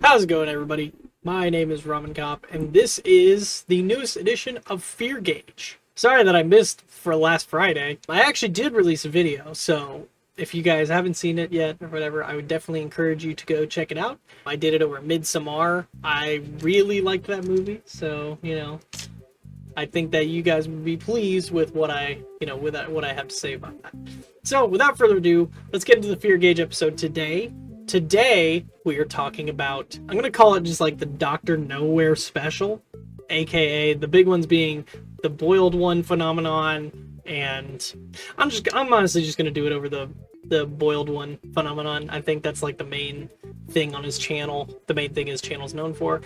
How's it going, everybody? My name is Ramen Cop, and this is the newest edition of Fear Gauge. Sorry that I missed for last Friday. I actually did release a video, so if you guys haven't seen it yet or whatever, I would definitely encourage you to go check it out. I did it over Midsommar. I really liked that movie, so, I think that you guys would be pleased with what I have to say about that. So, without further ado, let's get into the Fear Gauge episode today. Today, we are talking about, I'm going to call it just like the Dr. Nowhere special, aka the big ones being the boiled one phenomenon, and I'm honestly just going to do it over the boiled one phenomenon. I think that's like the main thing on his channel, the main thing his channel's known for.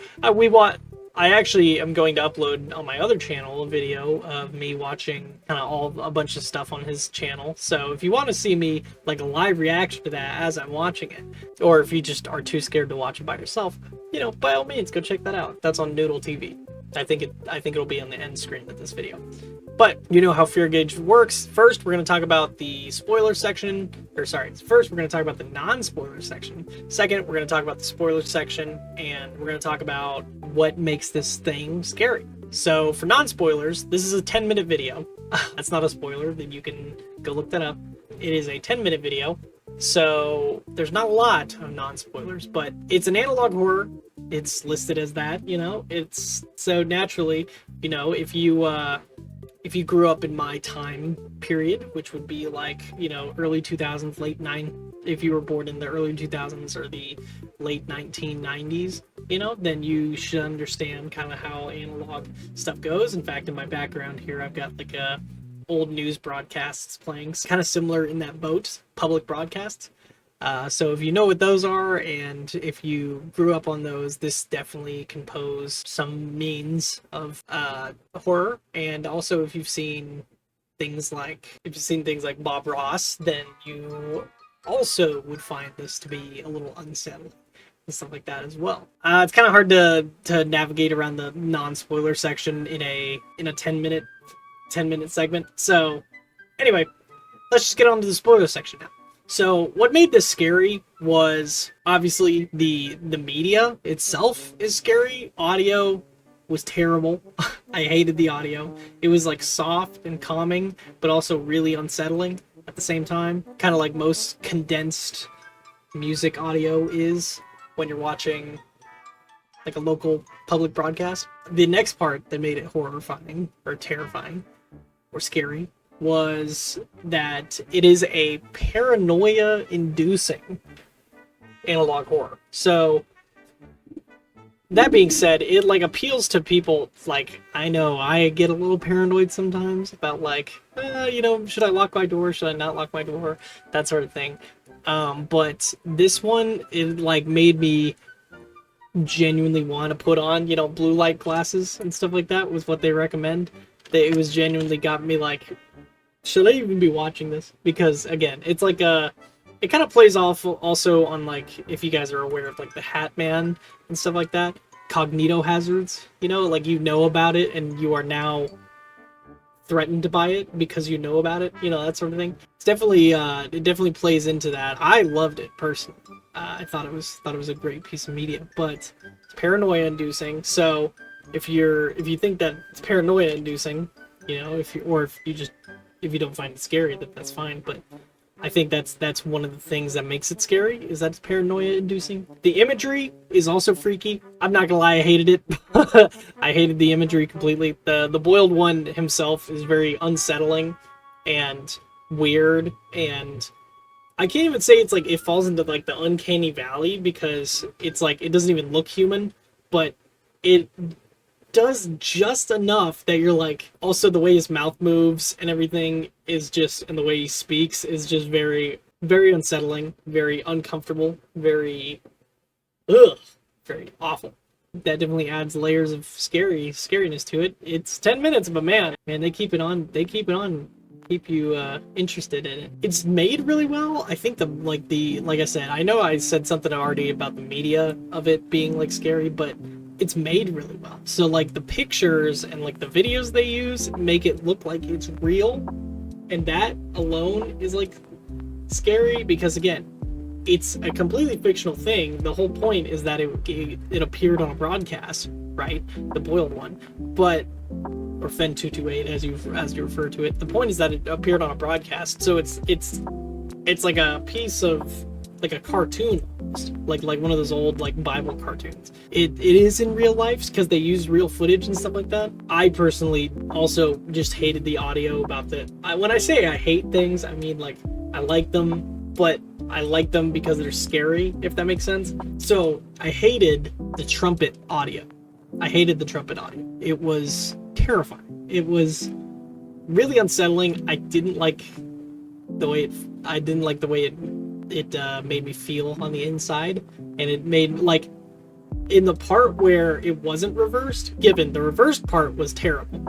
I actually am going to upload on my other channel a video of me watching kind of a bunch of stuff on his channel. So if you want to see me like a live reaction to that as I'm watching it, or if you just are too scared to watch it by yourself, by all means, go check that out. That's on Noodle TV. I think it'll be on the end screen of this video. But you know how Fear Gauge works. First, we're going to talk about the spoiler section. First, we're going to talk about the non-spoiler section. Second, we're going to talk about the spoiler section. And we're going to talk about what makes this thing scary. So for non-spoilers, this is a 10-minute video. That's not a spoiler, then you can go look that up. It is a 10-minute video. So there's not a lot of non-spoilers, but it's an analog horror. It's listed as that, It's so naturally, if you grew up in my time period, which would be like, early 2000s, if you were born in the early 2000s or the late 1990s, then you should understand kind of how analog stuff goes. In fact, in my background here, I've got like old news broadcasts playing, kind of similar in that boat, public broadcasts. So if you know what those are, and if you grew up on those, this definitely can pose some means of horror. And also, if you've seen things like Bob Ross, then you also would find this to be a little unsettling and stuff like that as well. It's kind of hard to navigate around the non-spoiler section in a 10-minute segment. So anyway, let's just get on to the spoiler section now. So what made this scary was obviously the media itself is scary. Audio was terrible. I hated the audio. It was like soft and calming, but also really unsettling at the same time. Kind of like most condensed music audio is when you're watching like a local public broadcast. The next part that made it horrifying or terrifying or scary was that it is a paranoia-inducing analog horror. So, that being said, it like appeals to people. Like, I know I get a little paranoid sometimes about like, should I lock my door? Should I not lock my door? That sort of thing. But this one, it like made me genuinely want to put on, blue light glasses and stuff like that was what they recommend. It was genuinely got me like, should I even be watching this? Because again, it's like it kind of plays off also on like, if you guys are aware of like the Hat Man and stuff like that, cognito hazards, like about it and you are now threatened by it because you know about it, that sort of thing. It's definitely it definitely plays into that. I loved it personally. I thought it was a great piece of media, but it's paranoia inducing. So if you think that it's paranoia inducing, if you don't find it scary, that's fine. But I think that's one of the things that makes it scary, is that it's paranoia inducing. The imagery is also freaky. I'm not gonna lie, I hated it. I hated the imagery completely. The boiled one himself is very unsettling and weird, and I can't even say it's like it falls into like the uncanny valley, because it's like it doesn't even look human, but it does just enough that you're like, also the way his mouth moves and everything is just, and the way he speaks is just very, very unsettling, very uncomfortable, very awful. That definitely adds layers of scariness to it. It's 10 minutes, but man, they keep keep you interested in it. It's made really well. I think like I said, I know I said something already about the media of it being like scary, but it's made really well. So like the pictures and like the videos they use make it look like it's real, and that alone is like scary, because again, it's a completely fictional thing. The whole point is that it appeared on a broadcast, right? The boiled one, but or Fen 228 as you refer to it. The point is that it appeared on a broadcast, so it's like a piece of like a cartoon, like one of those old like Bible cartoons. It is in real life because they used real footage and stuff like that. I personally also just hated the audio about that. When I say I hate things, I mean like I like them, but I like them because they're scary, if that makes sense. So I hated the trumpet audio. It was terrifying. It was really unsettling. I didn't like the way it made me feel on the inside, and it made like in the part where it wasn't reversed. Given the reversed part was terrible,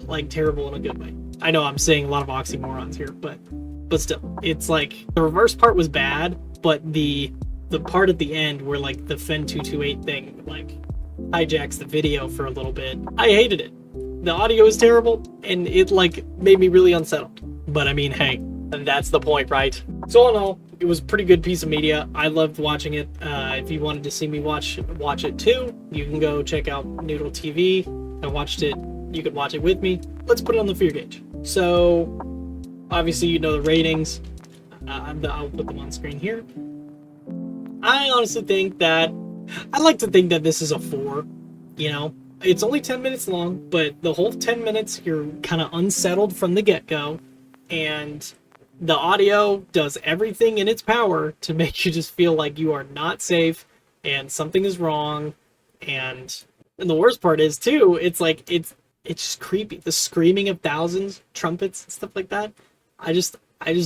like terrible in a good way. I know I'm saying a lot of oxymorons here, but still, it's like the reverse part was bad, but the part at the end where like the Fen 228 thing like hijacks the video for a little bit, I hated it. The audio is terrible, and it like made me really unsettled. But I mean, hey, that's the point, right? So all in all, it was a pretty good piece of media. I loved watching it. If you wanted to see me watch it too, you can go check out Noodle TV. I watched it. You could watch it with me. Let's put it on the fear gauge. So obviously you know the ratings. I'll put them on screen here. I honestly think that I like to think that this is a 4. You know, it's only 10 minutes long, but the whole 10 minutes you're kind of unsettled from the get-go, and the audio does everything in its power to make you just feel like you are not safe and something is wrong. And the worst part is too, it's like it's just creepy. The screaming of thousands, trumpets and stuff like that. I just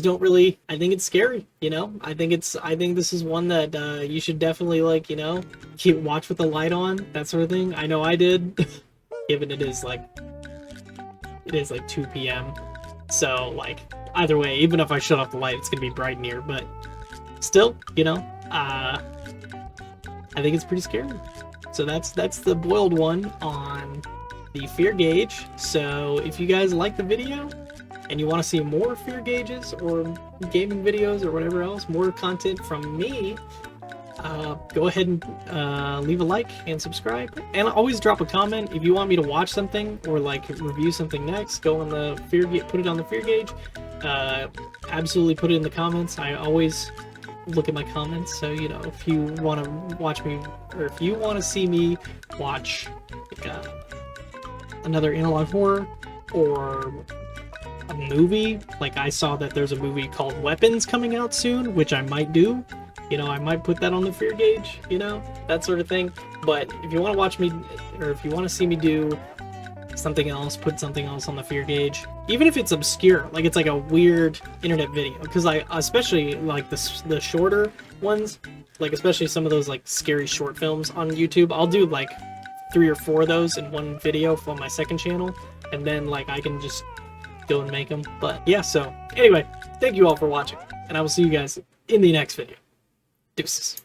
don't really. I think it's scary. You know. I think this is one that you should definitely like. You know, watch with the light on, that sort of thing. I know I did. Given it is like 2 p.m. So like either way, even if I shut off the light, it's gonna be bright in here. But still, you know, I think it's pretty scary. So that's the boiled one on the fear gauge. So if you guys like the video and you want to see more fear gauges or gaming videos or whatever else, more content from me, go ahead and leave a like and subscribe, and always drop a comment if you want me to watch something or like review something next. Go on the fear gauge, put it on the fear gauge. Absolutely put it in the comments. I always look at my comments, so you know, if you want to watch me, or if you want to see me watch like, another analog horror or a movie, like I saw that there's a movie called Weapons coming out soon, which I might do. You know, I might put that on the fear gauge, you know, that sort of thing. But if you want to watch me, or if you want to see me do something else, put something else on the fear gauge, even if it's obscure, like it's like a weird internet video, because I especially like the shorter ones, like especially some of those like scary short films on YouTube. I'll do like 3 or 4 of those in one video on my second channel, and then like I can just go and make them. But yeah, so anyway, thank you all for watching, and I will see you guys in the next video. Deuces.